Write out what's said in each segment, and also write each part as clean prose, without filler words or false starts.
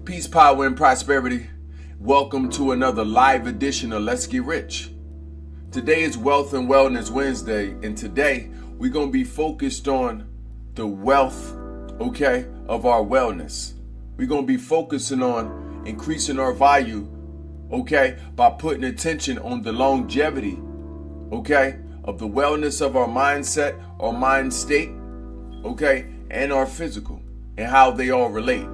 Peace, power, and prosperity. Welcome to another live edition of Let's Get Rich. Today is Wealth and Wellness Wednesday, and today we're going to be focused on the wealth, of our wellness. We're going to be focusing on increasing our value, by putting attention on the longevity, of the wellness of our mindset, our mind state, and our physical, and how they all relate.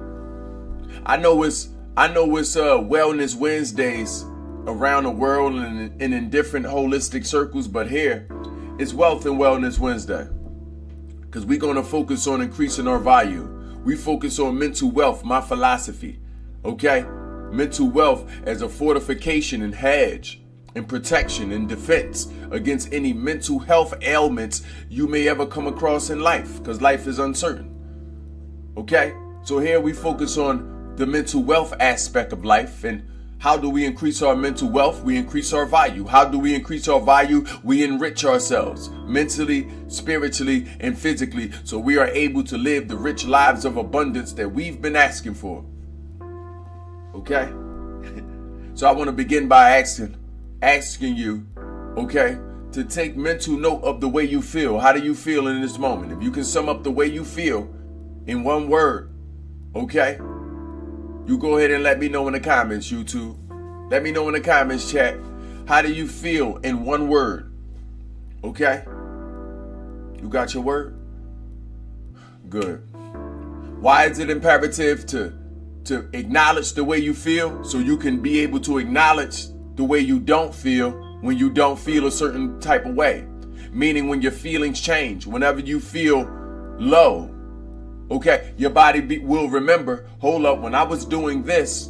I know it's Wellness Wednesdays around the world and in different holistic circles, but here it's Wealth and Wellness Wednesday because we're going to focus on increasing our value. We focus on mental wealth, my philosophy, mental wealth as a fortification and hedge and protection and defense against any mental health ailments you may ever come across in life, because life is uncertain. So here we focus on the mental wealth aspect of life. And how do we increase our mental wealth? We increase our value. How do we increase our value? We enrich ourselves mentally, spiritually, and physically, so we are able to live the rich lives of abundance that we've been asking for. So I want to begin by asking you, to take mental note of the way you feel. How do you feel in this moment? If you can sum up the way you feel in one word, you go ahead and let me know in the comments, YouTube. Let me know in the comments, chat. How do you feel in one word? You got your word? Good. Why is it imperative to acknowledge the way you feel, so you can be able to acknowledge the way you don't feel when you don't feel a certain type of way? Meaning when your feelings change, whenever you feel low, your body will remember, hold up, when I was doing this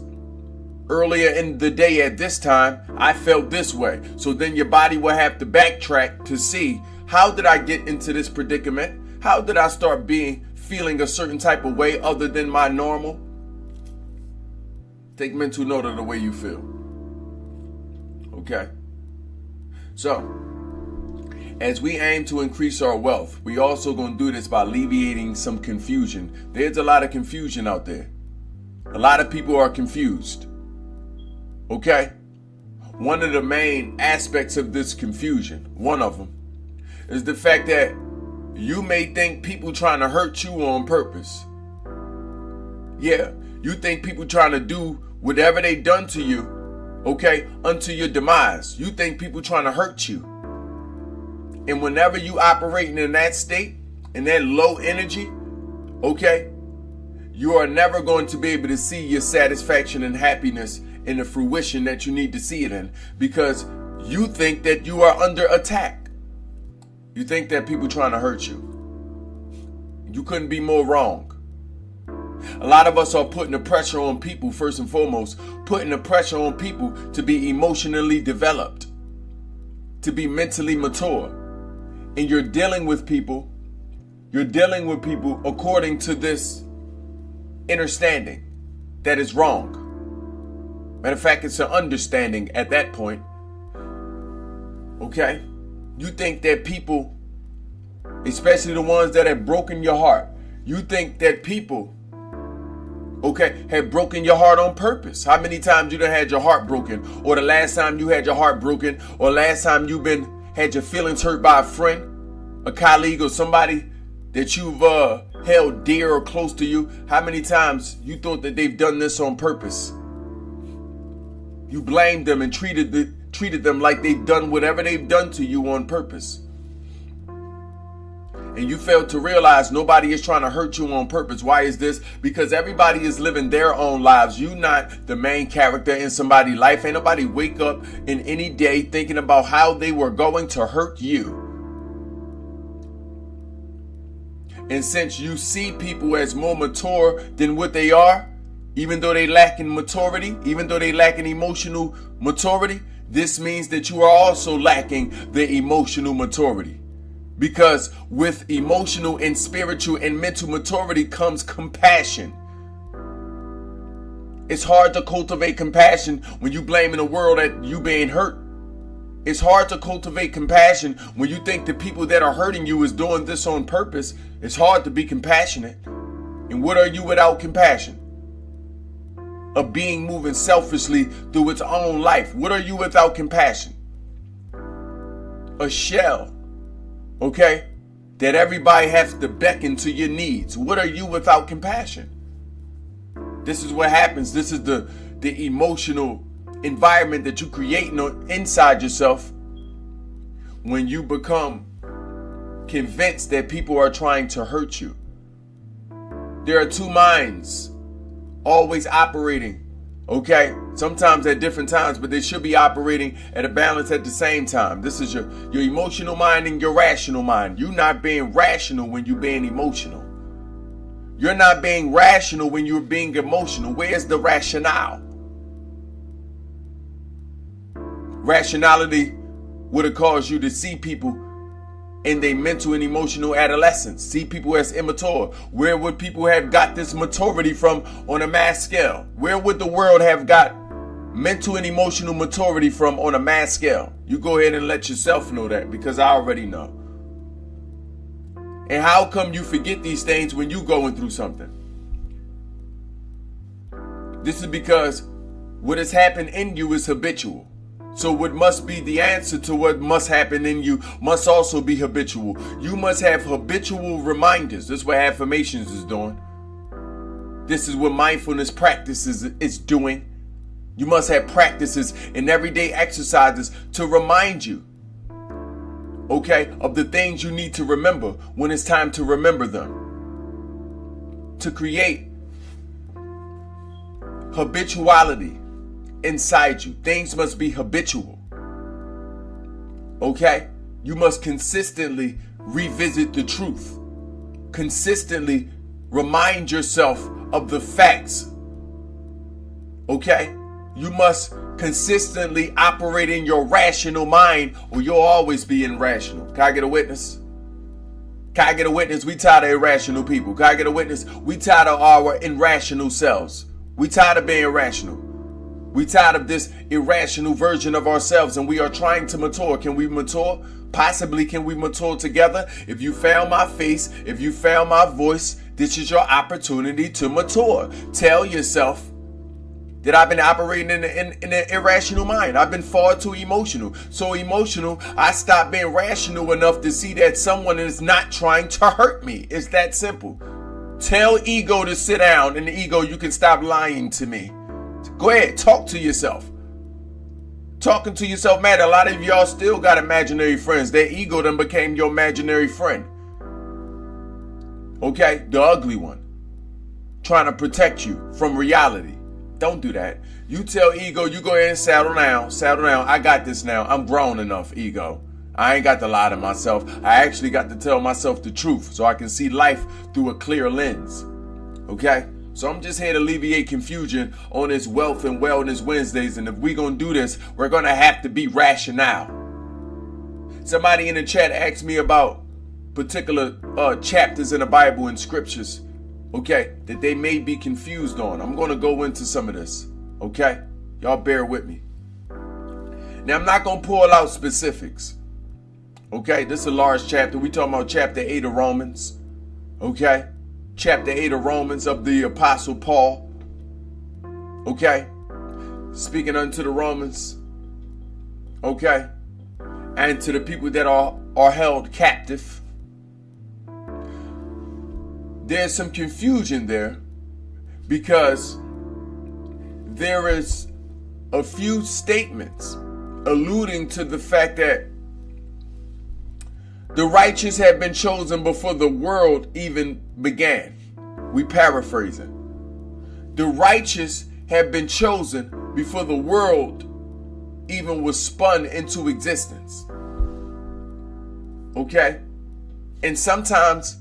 earlier in the day at this time, I felt this way. So then your body will have to backtrack to see, how did I get into this predicament? How did I start feeling a certain type of way other than my normal? Take mental note of the way you feel. So, as we aim to increase our wealth, we also going to do this by alleviating some confusion. There's a lot of confusion out there. A lot of people are confused. One of the main aspects of this confusion, one of them, is the fact that you may think people trying to hurt you on purpose. Yeah, you think people trying to do whatever they done to you, unto your demise. You think people trying to hurt you. And whenever you operating in that state, in that low energy, you are never going to be able to see your satisfaction and happiness in the fruition that you need to see it in, because you think that you are under attack. You think that people trying to hurt you. You couldn't be more wrong. A lot of us are putting the pressure on people, first and foremost, putting the pressure on people to be emotionally developed, to be mentally mature. And you're dealing with people according to this understanding that is wrong. Matter of fact, it's an understanding at that point. You think that people, especially the ones that have broken your heart, you think that people, have broken your heart on purpose. How many times you done had your heart broken, or the last time you had your heart broken, or last time you had your feelings hurt by a friend, a colleague, or somebody that you've held dear or close to you? How many times you thought that they've done this on purpose? You blamed them and treated them like they've done whatever they've done to you on purpose. And you failed to realize nobody is trying to hurt you on purpose. Why is this? Because everybody is living their own lives. You not the main character in somebody's life. Ain't nobody wake up in any day thinking about how they were going to hurt you. And since you see people as more mature than what they are, even though they lack in maturity, even though they lack in emotional maturity, this means that you are also lacking the emotional maturity. Because with emotional and spiritual and mental maturity comes compassion. It's hard to cultivate compassion when you blaming the world at you being hurt. It's hard to cultivate compassion when you think the people that are hurting you is doing this on purpose. It's hard to be compassionate. And what are you without compassion? a being moving selfishly through its own life. What are you without compassion? A shell, okay, that everybody has to beckon to your needs. What are you without compassion? This is what happens. This is the emotional environment that you create inside yourself when you become convinced that people are trying to hurt you. There are two minds always operating, okay? Sometimes at different times, but they should be operating at a balance at the same time. This is your emotional mind and your rational mind. You're not being rational when you're being emotional. You're not being rational when you're being emotional. Where's the rationale? Rationality would have caused you to see people in their mental and emotional adolescence, see people as immature. Where would people have got this maturity from on a mass scale? Where would the world have got mental and emotional maturity from on a mass scale? You go ahead and let yourself know that, because I already know. And how come you forget these things when you going through something? This is because what has happened in you is habitual. So what must be the answer to what must happen in you must also be habitual. You must have habitual reminders. This is what affirmations is doing. This is what mindfulness practices is doing. You must have practices and everyday exercises to remind you, okay, of the things you need to remember when it's time to remember them. To create habituality inside you. Things must be habitual. Okay? You must consistently revisit the truth. Consistently remind yourself of the facts. Okay? You must consistently operate in your rational mind, or you'll always be irrational. Can I get a witness? Can I get a witness? We tired of irrational people. Can I get a witness? We tired of our irrational selves. We tired of being irrational. We tired of this irrational version of ourselves, and we are trying to mature. Can we mature? Possibly can we mature together? If you found my face, if you found my voice, this is your opportunity to mature. Tell yourself that I've been operating in an irrational mind. I've been far too emotional. So emotional, I stopped being rational enough to see that someone is not trying to hurt me. It's that simple. Tell ego to sit down, and the ego, you can stop lying to me. Go ahead, talk to yourself. Talking to yourself matter. A lot of y'all still got imaginary friends. Their ego then became your imaginary friend. Okay? The ugly one. Trying to protect you from reality. Don't do that. You tell ego, you go ahead and settle down. Settle down. I got this now. I'm grown enough, ego. I ain't got to lie to myself. I actually got to tell myself the truth so I can see life through a clear lens. Okay? So I'm just here to alleviate confusion on this Wealth and Wellness Wednesdays. And if we're going to do this, we're going to have to be rational. Somebody in the chat asked me about particular chapters in the Bible and scriptures, okay, that they may be confused on. I'm going to go into some of this, okay? Y'all bear with me. Now, I'm not going to pull out specifics, okay? This is a large chapter. We talking about chapter 8 of Romans, okay? Chapter 8 of Romans of the Apostle Paul. Okay? Speaking unto the Romans. Okay? And to the people that are held captive. There's some confusion there because there is a few statements alluding to the fact that the righteous have been chosen before the world even began. We paraphrasing. The righteous have been chosen before the world even was spun into existence. Okay? And sometimes,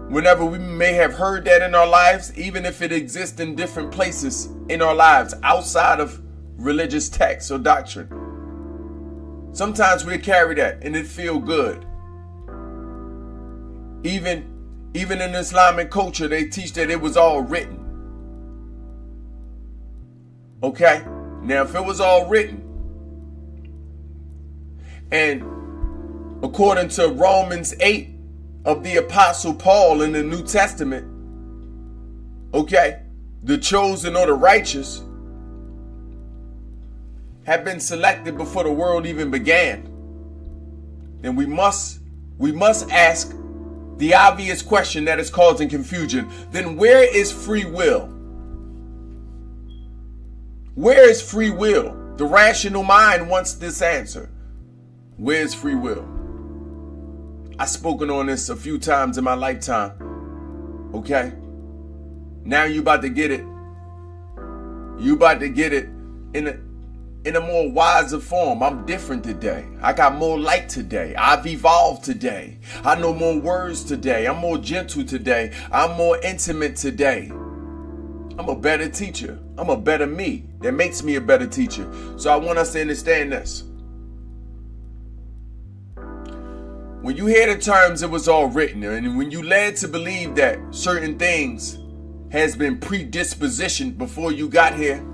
whenever we may have heard that in our lives, even if it exists in different places in our lives outside of religious texts or doctrine, sometimes we carry that and it feel good. Even in Islamic culture, they teach that it was all written. Okay? Now, if it was all written, and according to Romans 8 of the Apostle Paul in the New Testament, okay, the chosen or the righteous, have been selected before the world even began, then we must ask the obvious question that is causing confusion. Then where is free will? Where is free will? The rational mind wants this answer. Where is free will? I've spoken on this a few times in my lifetime. Okay? Now you about to get it. You about to get it in a more wiser form. I'm different today. I got more light today. I've evolved today. I know more words today. I'm more gentle today. I'm more intimate today. I'm a better teacher. I'm a better me. That makes me a better teacher. So I want us to understand this. When you hear the terms, it was all written, and when you led to believe that certain things has been predispositioned before you got here,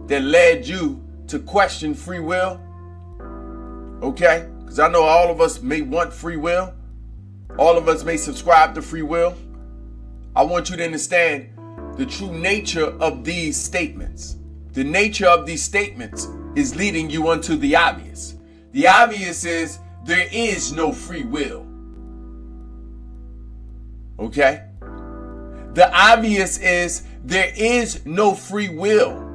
that led you to question free will, okay? Because I know all of us may want free will. All of us may subscribe to free will. I want you to understand the true nature of these statements. The nature of these statements is leading you unto the obvious. The obvious is there is no free will. Okay? The obvious is there is no free will.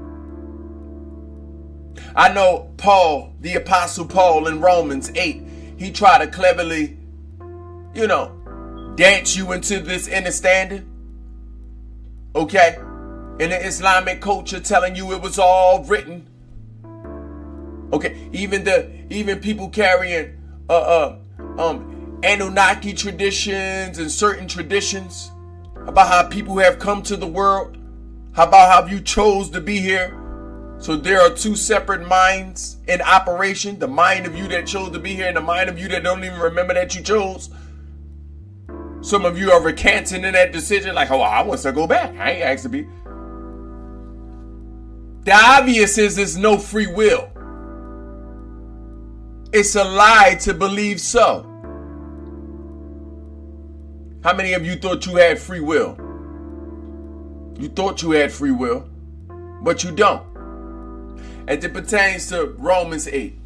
I know Paul, the Apostle Paul in Romans 8, he tried to cleverly, dance you into this understanding. Okay? In the Islamic culture telling you it was all written. Okay, even people carrying Anunnaki traditions and certain traditions about how people have come to the world, about how you chose to be here. So there are two separate minds in operation, the mind of you that chose to be here and the mind of you that don't even remember that you chose. Some of you are recanting in that decision like, oh, I want to go back. I ain't asked to be. The obvious is there's no free will. It's a lie to believe so. How many of you thought you had free will? You thought you had free will, but you don't. As it pertains to Romans 8,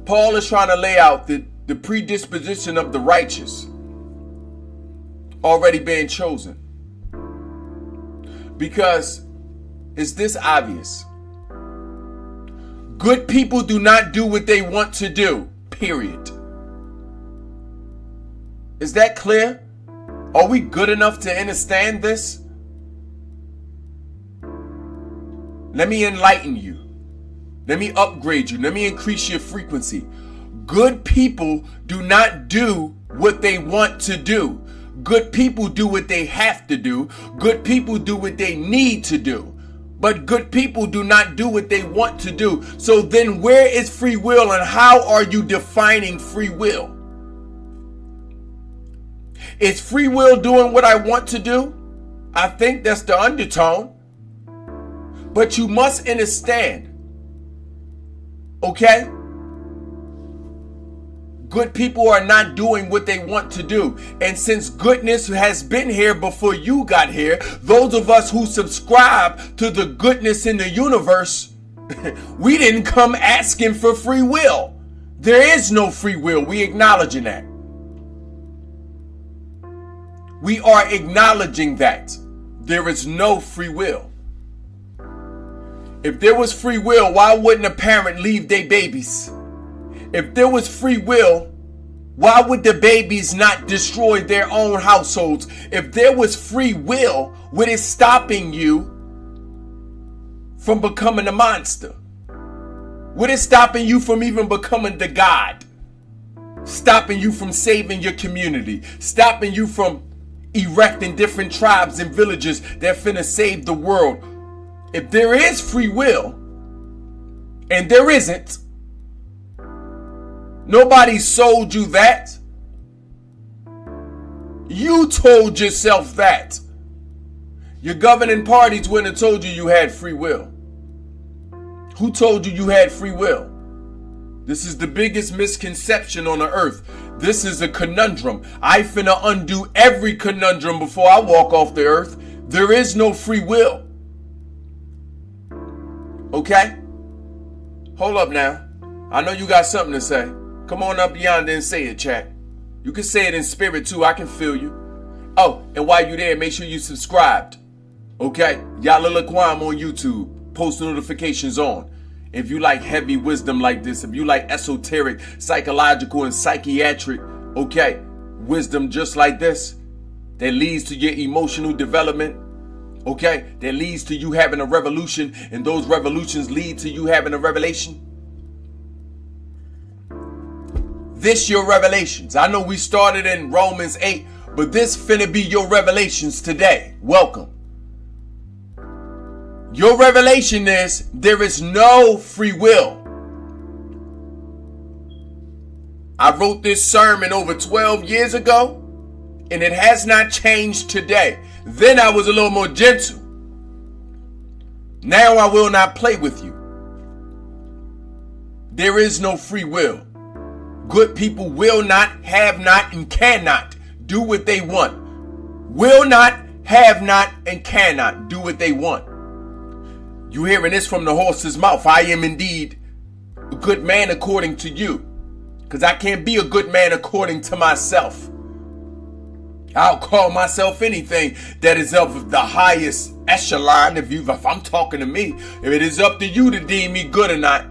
Paul is trying to lay out the predisposition of the righteous already being chosen. Because it's this obvious. Good people do not do what they want to do, period. Is that clear? Are we good enough to understand this? Let me enlighten you. Let me upgrade you. Let me increase your frequency. Good people do not do what they want to do. Good people do what they have to do. Good people do what they need to do. But good people do not do what they want to do. So then where is free will and how are you defining free will? Is free will doing what I want to do? I think that's the undertone. But you must understand, okay? Good people are not doing what they want to do. And since goodness has been here before you got here, those of us who subscribe to the goodness in the universe, we didn't come asking for free will. There is no free will. We acknowledging that. We are acknowledging that there is no free will. If there was free will, why wouldn't a parent leave their babies? If there was free will, why would the babies not destroy their own households? If there was free will, what is stopping you from becoming a monster? What is stopping you from even becoming the God? Stopping you from saving your community? Stopping you from erecting different tribes and villages that finna save the world? If there is free will, and there isn't, nobody sold you that. You told yourself that. Your governing parties wouldn't have told you you had free will. Who told you you had free will? This is the biggest misconception on the earth. This is a conundrum. I finna undo every conundrum before I walk off the earth. There is no free will. Okay? Hold up now. I know you got something to say. Come on up yonder and say it, chat. You can say it in spirit too. I can feel you. Oh, and while you're there, make sure you subscribed. Okay? Yala Laquam on YouTube. Post notifications on. If you like heavy wisdom like this, if you like esoteric, psychological, and psychiatric, okay, wisdom just like this, that leads to your emotional development, okay, that leads to you having a revolution, and those revolutions lead to you having a revelation. This your revelations. I know we started in Romans 8, but this finna be your revelations today. Welcome. Your revelation is there is no free will. I wrote this sermon over 12 years ago, and it has not changed today. Then I was a little more gentle. Now I will not play with you. There is no free will. Good people will not, have not, and cannot do what they want. Will not, have not, and cannot do what they want. You hearing this from the horse's mouth. I am indeed a good man according to you. Because I can't be a good man according to myself. I'll call myself anything that is of the highest echelon if I'm talking to me. If it is up to you to deem me good or not.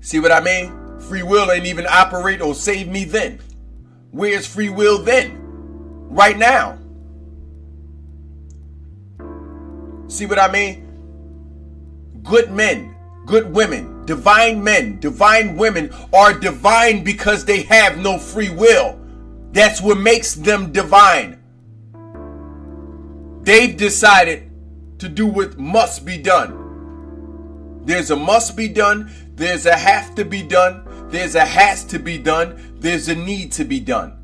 See what I mean? Free will ain't even operate or save me then. Where's free will then? Right now. See what I mean? Good men, good women, divine men, divine women are divine because they have no free will. That's what makes them divine. They've decided to do what must be done. There's a must be done. There's a have to be done. There's a has to be done. There's a need to be done.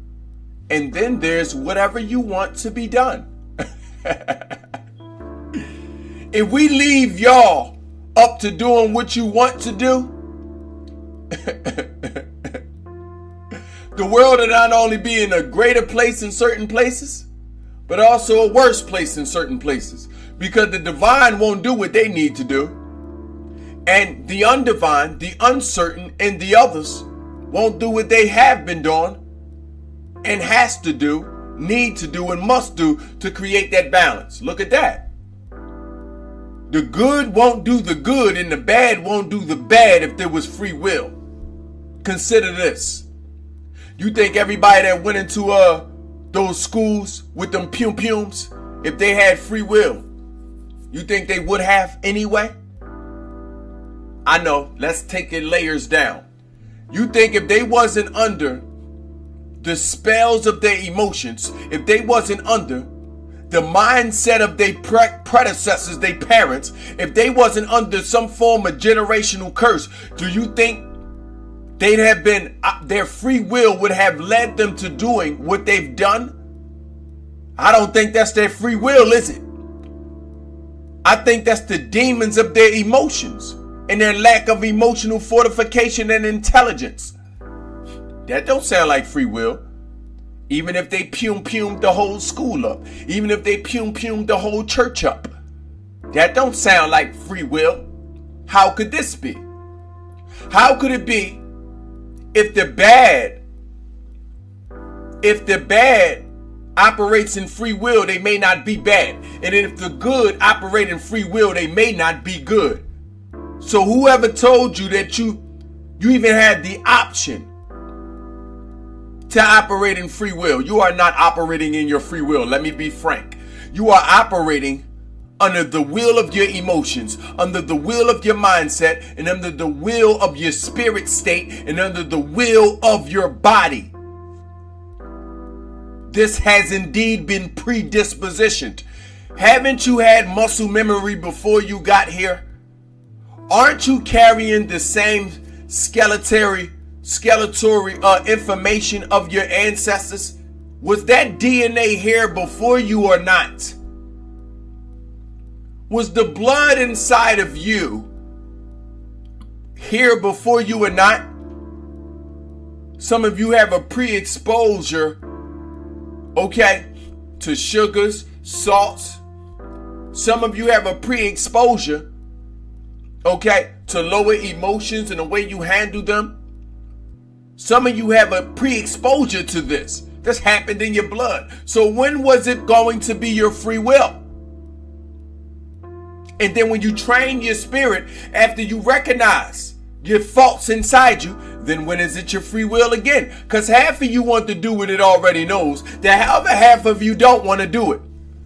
And then there's whatever you want to be done. If we leave y'all up to doing what you want to do, the world will not only be in a greater place in certain places, but also a worse place in certain places. Because the divine won't do what they need to do. And the undivine, the uncertain, and the others won't do what they have been doing and has to do, need to do, and must do to create that balance. Look at that. The good won't do the good and the bad won't do the bad if there was free will. Consider this. You think everybody that went into those schools with them pum-pums, if they had free will, you think they would have anyway? I know. Let's take it layers down. You think if they wasn't under the spells of their emotions, if they wasn't under the mindset of their predecessors, their parents, if they wasn't under some form of generational curse, do you think they'd have been, their free will would have led them to doing what they've done? I don't think that's their free will, is it? I think that's the demons of their emotions and their lack of emotional fortification and intelligence. That don't sound like free will. Even if they pum-pumed the whole school up. Even if they pum-pumed the whole church up. That don't sound like free will. How could this be? How could it be if the bad operates in free will, they may not be bad. And if the good operate in free will, they may not be good. So whoever told you that you even had the option to operate in free will, you are not operating in your free will. Let me be frank. You are operating under the will of your emotions, under the will of your mindset, and under the will of your spirit state, and under the will of your body. This has indeed been predispositioned. Haven't you had muscle memory before you got here? Aren't you carrying the same skeletal information of your ancestors? Was that DNA here before you or not? Was the blood inside of you here before you or not? Some of you have a pre-exposure, okay, to sugars, salts. Some of you have a pre-exposure, okay, to lower emotions and the way you handle them. Some of you have a pre-exposure to this. This happened in your blood. So when was it going to be your free will? And then when you train your spirit, after you recognize your faults inside you, then when is it your free will again? Because half of you want to do what it already knows. The other half of you don't want to do it.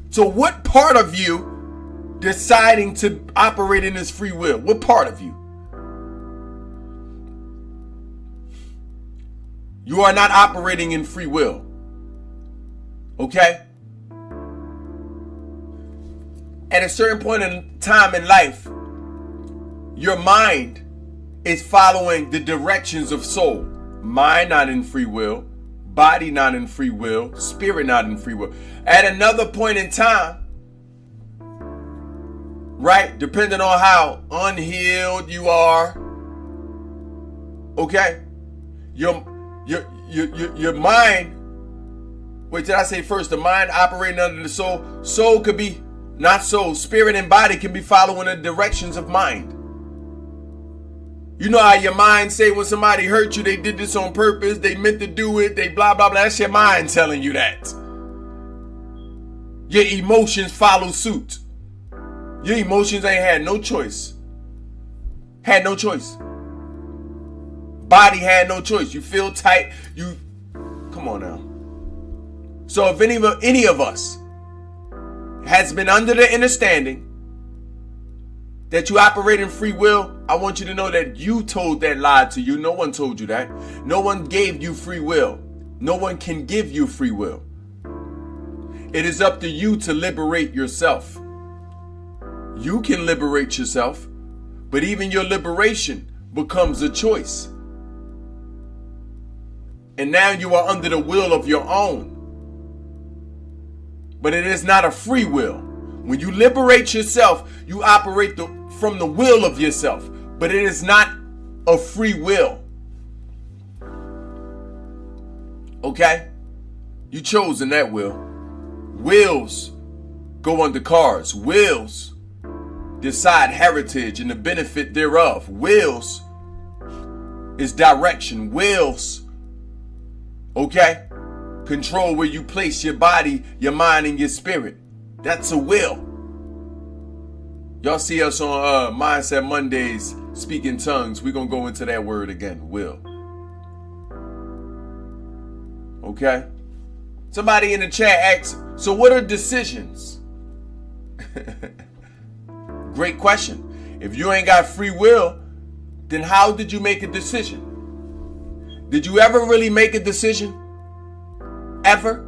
So what part of you deciding to operate in this free will? What part of you? You are not operating in free will. Okay? At a certain point in time in life, your mind is following the directions of soul. Mind not in free will, body not in free will, spirit not in free will. At another point in time, right, depending on how unhealed you are, okay, your mind, wait, did I say first, the mind operating under the soul? Soul could be, not soul, spirit and body can be following the directions of mind. You know how your mind say when somebody hurt you, they did this on purpose, they meant to do it, they blah, blah, blah. That's your mind telling you that. Your emotions follow suit. Your emotions ain't had no choice. Had no choice. Body had no choice. You feel tight. Come on now. So if any of us has been under the understanding that you operate in free will, I want you to know that you told that lie to you. No one told you that. No one gave you free will. No one can give you free will. It is up to you to liberate yourself. You can liberate yourself, but even your liberation becomes a choice. And now you are under the will of your own. But it is not a free will. When you liberate yourself, you operate from the will of yourself. But it is not a free will. Okay? You chosen that will. Wills go under cars. Wills decide heritage and the benefit thereof. Wills is direction. Wills, okay, control where you place your body, your mind, and your spirit. That's a will. Y'all see us on Mindset Mondays, speaking tongues. We're going to go into that word again, will. Okay? Somebody in the chat asks, so what are decisions? Great question. If you ain't got free will, then how did you make a decision? Did you ever really make a decision? Ever?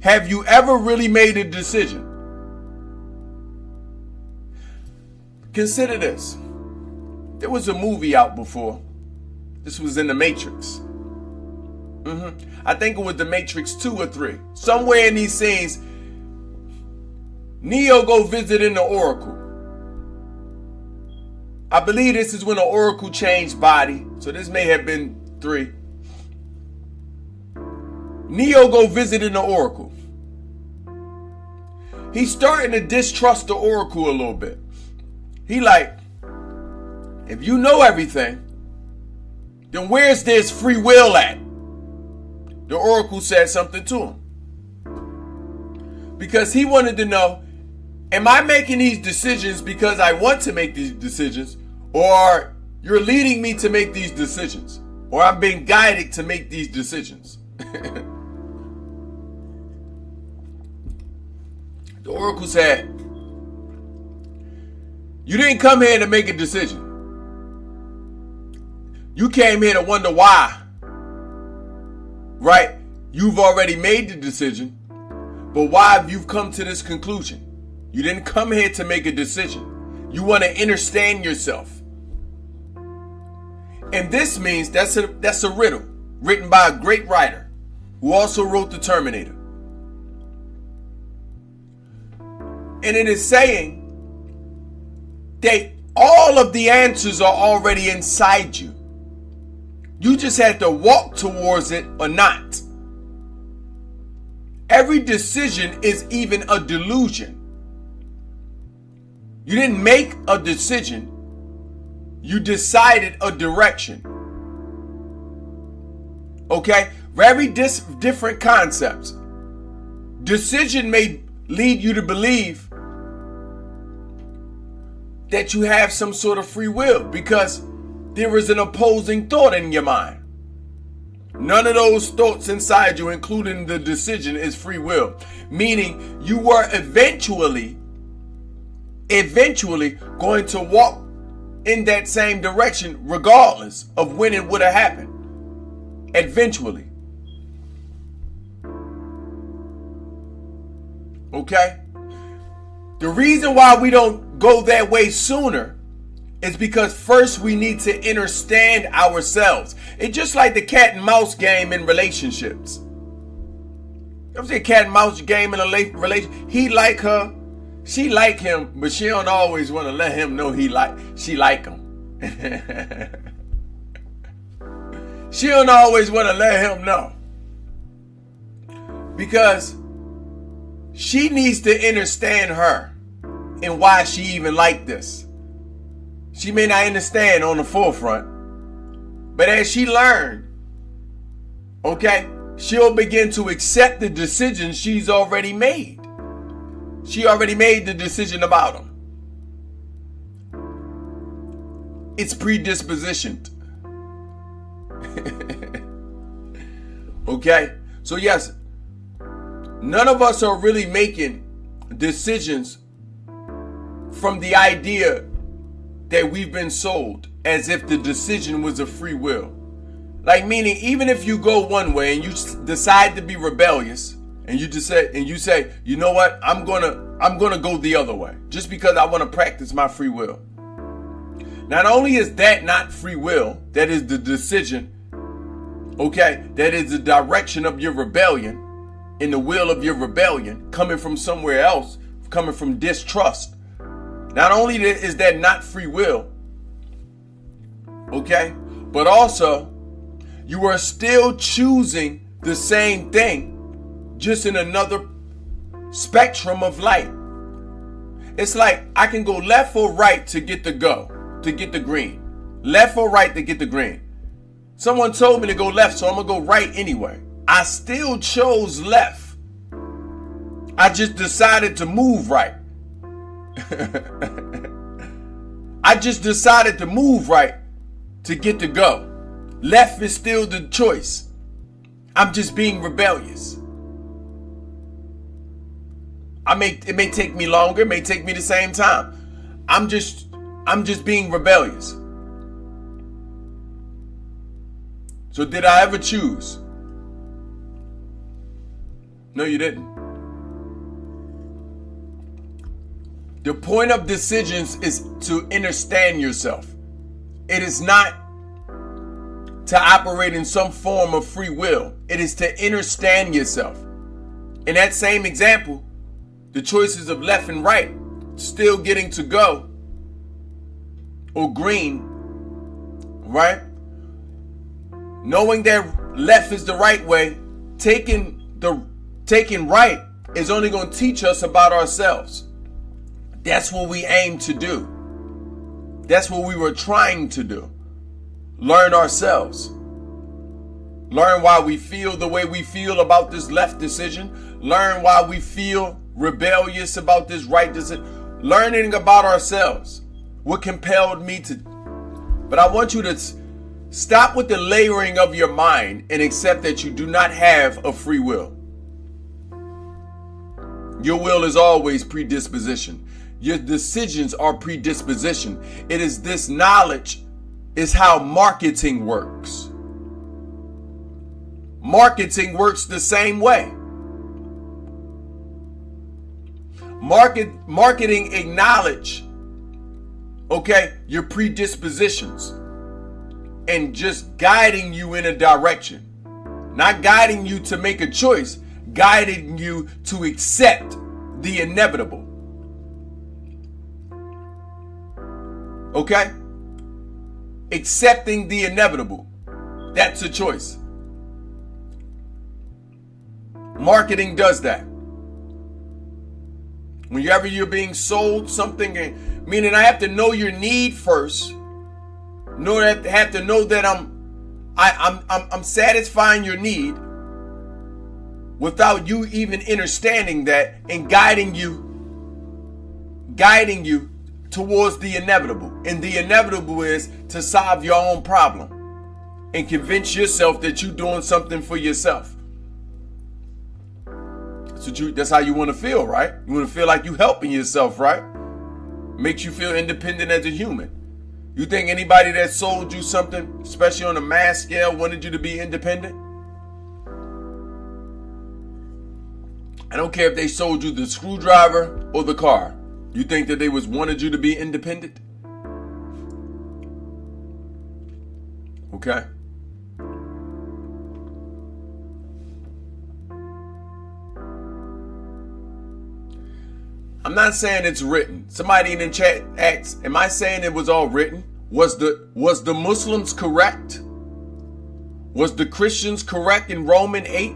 Have you ever really made a decision? Consider this. There was a movie out before. This was in the Matrix. I think it was the Matrix 2 or 3. Somewhere in these scenes, Neo go visiting the Oracle. I believe this is when the Oracle changed body. So this may have been 3. Neo go visiting the Oracle. He's starting to distrust the Oracle a little bit. He like, if you know everything, then where's this free will at? The Oracle said something to him. Because he wanted to know, am I making these decisions because I want to make these decisions? Or you're leading me to make these decisions? Or I'm being guided to make these decisions? The Oracle said, you didn't come here to make a decision. You came here to wonder why. Right? You've already made the decision. But why have you come to this conclusion? You didn't come here to make a decision. You want to understand yourself. And this means that's a riddle written by a great writer who also wrote The Terminator. And it is saying that all of the answers are already inside you. You just had to walk towards it or not. Every decision is even a delusion. You didn't make a decision. You decided a direction. Okay? Very different concepts. Decision may lead you to believe that you have some sort of free will because there is an opposing thought in your mind. None of those thoughts inside you, including the decision, is free will. Meaning you were eventually going to walk in that same direction regardless of when it would have happened. Eventually. Okay? The reason why we don't go that way sooner is because first we need to understand ourselves. It's just like the cat and mouse game in relationships. You ever see a cat and mouse game in a relationship? He like her, she like him, but she don't always want to let him know she like him. She don't always want to let him know. Because she needs to understand her and why she even like this. She may not understand on the forefront, but as she learns, okay, she'll begin to accept the decision she's already made. She already made the decision about him. It's predispositioned. Okay? So yes, none of us are really making decisions from the idea that we've been sold as if the decision was a free will. Like, meaning, even if you go one way and you decide to be rebellious and you say, you know what, I'm gonna go the other way just because I want to practice my free will. Not only is that not free will, that is the decision, okay, that is the direction of your rebellion and the will of your rebellion coming from somewhere else, coming from distrust. Not only is that not free will, okay, but also you are still choosing the same thing, just in another spectrum of light. It's like I can go left or right to get the green. Left or right to get the green. Someone told me to go left, so I'm going to go right anyway. I still chose left. I just decided to move right. I just decided to move right to get to go. Left is still the choice. I'm just being rebellious. It may take me longer, it may take me the same time. I'm just being rebellious. So did I ever choose? No, you didn't. The point of decisions is to understand yourself. It is not to operate in some form of free will. It is to understand yourself. In that same example, the choices of left and right, still getting to go or green, right? Knowing that left is the right way, taking right is only going to teach us about ourselves. That's what we aim to do. That's what we were trying to do. Learn ourselves. Learn why we feel the way we feel about this left decision. Learn why we feel rebellious about this right decision. Learning about ourselves. What compelled me to. But I want you to stop with the layering of your mind and accept that you do not have a free will. Your will is always predisposition. Your decisions are predisposition. It is this knowledge is how marketing works. Marketing works the same way. Marketing acknowledge, okay, your predispositions and just guiding you in a direction. Not guiding you to make a choice, guiding you to accept the inevitable. Okay? Accepting the inevitable. That's a choice. Marketing does that. Whenever you're being sold something, meaning I have to know your need first. Have to know that I'm satisfying your need without you even understanding that and guiding you towards the inevitable. And the inevitable is to solve your own problem and convince yourself that you're doing something for yourself. That's how you want to feel, right? You want to feel like you're helping yourself, right? Makes you feel independent as a human. You think anybody that sold you something, especially on a mass scale, wanted you to be independent? I don't care if they sold you the screwdriver or the car. You think that they wanted you to be independent? Okay. I'm not saying it's written. Somebody in the chat asks, am I saying it was all written? Was the Muslims correct? Was the Christians correct in Romans 8?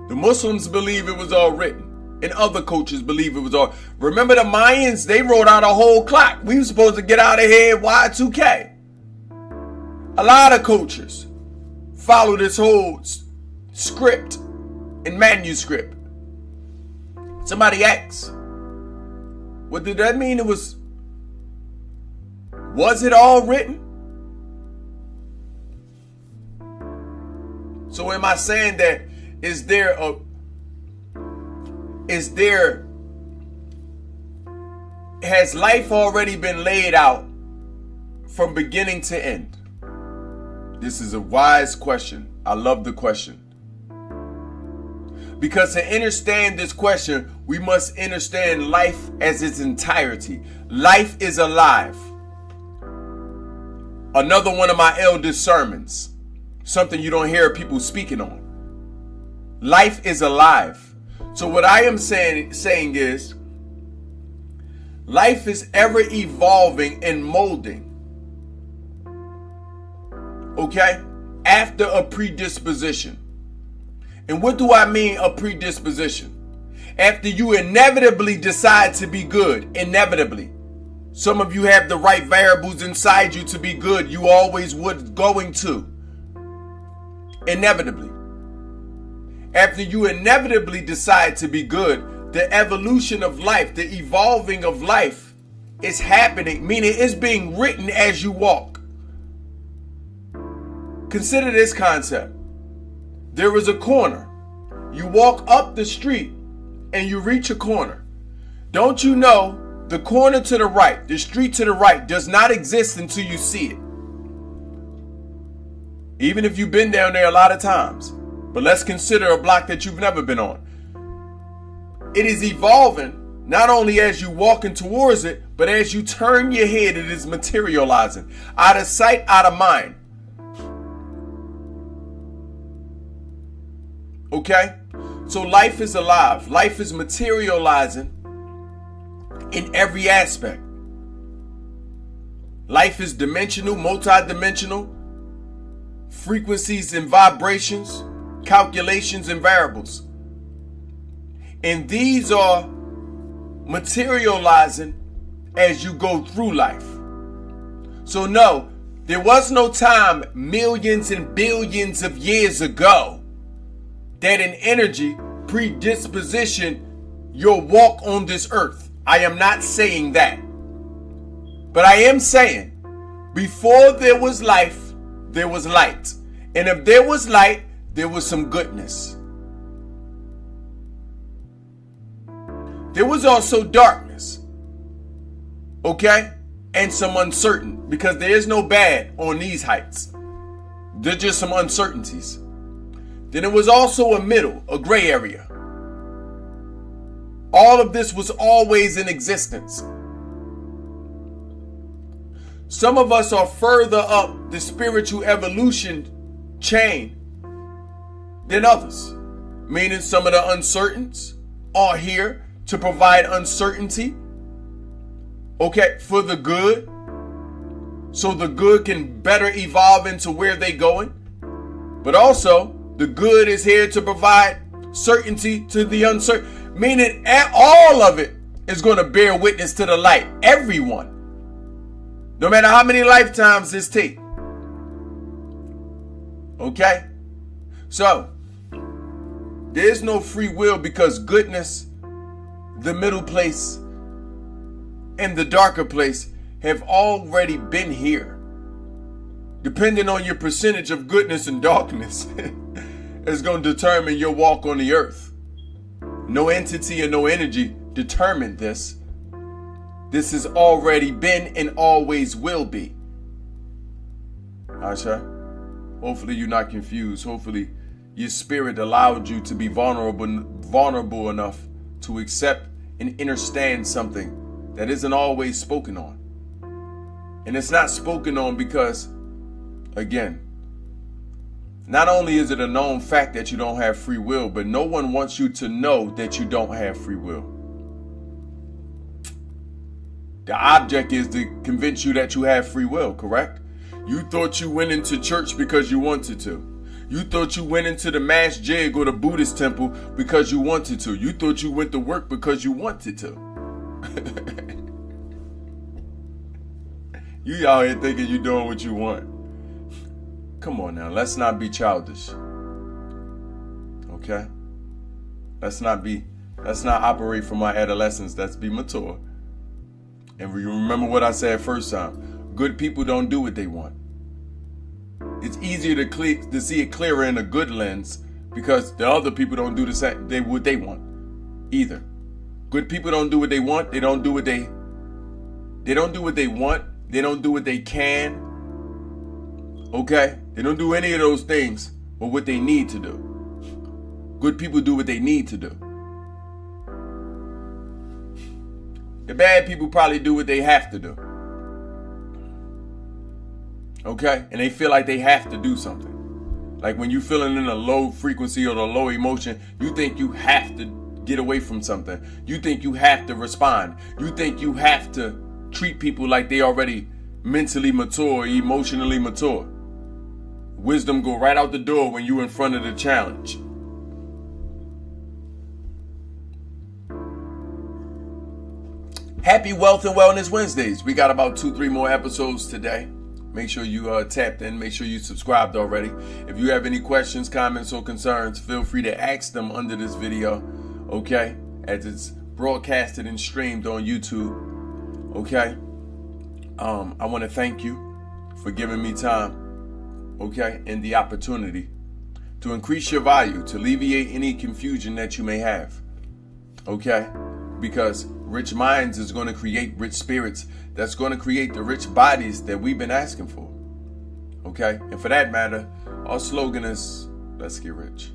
The Muslims believe it was all written. And other cultures believe it was all. Remember the Mayans? They wrote out a whole clock. We were supposed to get out of here Y2K. A lot of cultures follow this whole script and manuscript. Somebody asks, what did that mean? Was it all written? So am I saying that has life already been laid out from beginning to end? This is a wise question. I love the question. Because to understand this question, we must understand life as its entirety. Life is alive. Another one of my eldest sermons. Something you don't hear people speaking on. Life is alive. So what I am saying is, life is ever evolving and molding. Okay? After a predisposition. And what do I mean a predisposition? After you inevitably decide to be good, inevitably. Some of you have the right variables inside you to be good. You always would going to. Inevitably. After you inevitably decide to be good, the evolution of life, the evolving of life is happening, meaning it's being written as you walk. Consider this concept. There is a corner. You walk up the street and you reach a corner. Don't you know the corner to the right, the street to the right does not exist until you see it. Even if you've been down there a lot of times. But let's consider a block that you've never been on. It is evolving not only as you walking towards it, but as you turn your head, it is materializing. Out of sight, out of mind. Okay? So life is alive. Life is materializing in every aspect. Life is dimensional, multidimensional, frequencies and vibrations, calculations and variables. And these are materializing as you go through life. So no, there was no time millions and billions of years ago that an energy predisposition your walk on this earth. I am not saying that. But I am saying, before there was life, there was light. And if there was light, there was some goodness. There was also darkness. Okay? And some uncertain. Because there is no bad on these heights. There's just some uncertainties. Then it was also a middle, a gray area. All of this was always in existence. Some of us are further up the spiritual evolution chain than others. Meaning some of the uncertains are here to provide uncertainty. Okay, for the good. so the good can better evolve into where they're going. But also, the good is here to provide certainty to the uncertain, meaning all of it is going to bear witness to the light. Everyone. No matter how many lifetimes this takes. Okay? So, there's no free will because goodness, the middle place, and the darker place have already been here. Depending on your percentage of goodness and darkness is going to determine your walk on the earth. No entity and no energy determined this. This has already been and always will be. Asha, hopefully you're not confused. Hopefully your spirit allowed you to be vulnerable enough to accept and understand something that isn't always spoken on. And it's not spoken on because, again, not only is it a known fact that you don't have free will, but no one wants you to know that you don't have free will. The object is to convince you that you have free will, correct? You thought you went into church because you wanted to. You thought you went into the mass jig or the Buddhist temple because you wanted to. You thought you went to work because you wanted to. You out here thinking you're doing what you want. Come on now, let's not be childish. Okay? Let's not operate from our adolescence. Let's be mature. And remember what I said first time. Good people don't do what they want. It's easier to see it clearer in a good lens because the other people don't do the same what they want either. Good people don't do what they want. They don't do what they want. They don't do what they can. Okay? They don't do any of those things or what they need to do. Good people do what they need to do. The bad people probably do what they have to do. Okay? And they feel like they have to do something. Like when you're feeling in a low frequency or a low emotion, you think you have to get away from something. You think you have to respond. You think you have to treat people like they already mentally mature, emotionally mature. Wisdom go right out the door when you're in front of the challenge. Happy Wealth and Wellness Wednesdays. We got about 2-3 more episodes today. Make sure you tapped in. Make sure you subscribed already. If you have any questions, comments, or concerns, feel free to ask them under this video, okay? As it's broadcasted and streamed on YouTube, okay? I want to thank you for giving me time, okay, and the opportunity to increase your value, to alleviate any confusion that you may have, okay? Because rich minds is going to create rich spirits that's going to create the rich bodies that we've been asking for. Okay? And for that matter, our slogan is, let's get rich.